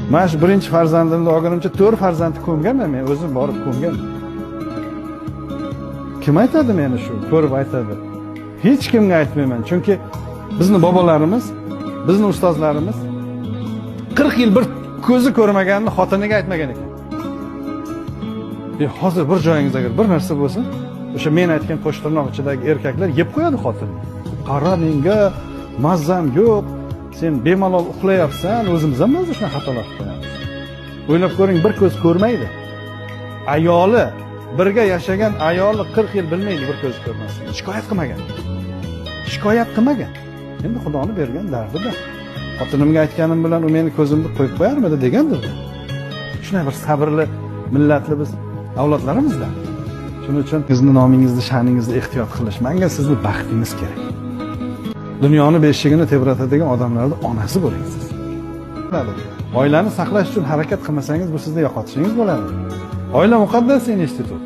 Mana shu birinchi farzandimni olganimcha 4 farzandni ko'mganman, men o'zim borib ko'mgan. Kim aytadi meni shu? Ko'rib aytadi. Hech kimga aytmayman, chunki bizni bobolarimiz, bizni ustozlarimiz 40 yil bir ko'zi ko'rmaganini xotiniga aytmagan ekan. Hozir bir joyingizda agar bir narsa bo'lsa, o'sha men aytgan qo'shtirnoq ichidagi erkaklar yeb qo'yadi xotinni. Qara menga mazzam yo'q, sen bemalol uxlayapsan, o'zimiz ham o'zi shuna xatolar qilamiz. O'ylab ko'ring, bir ko'z ko'rmaydi. Ayoli, birga yashagan ayoli 40 yil bilmaydi bir ko'z ko'rmasligini. Shikoyat qilmagan. Shikoyat qilmagan. Endi Xudoning bergan dardida. Xotinimga aytganim bilan u meni ko'zimni qo'yib qo'yarmidi degandir. Shunday bir sabrli millatli biz avlodlarimizda. Shuning uchun sizni nomingizni, sha'ningizni ehtiyot qilish, menga sizni baxtingiz kerak. Dunyoni beshigini tebratadigan odamlarning onasi bo'ling siz. Oilani saqlash uchun harakat qilmasangiz, bu sizning yo'qotishingiz bo'ladi. Oila muqaddas institut.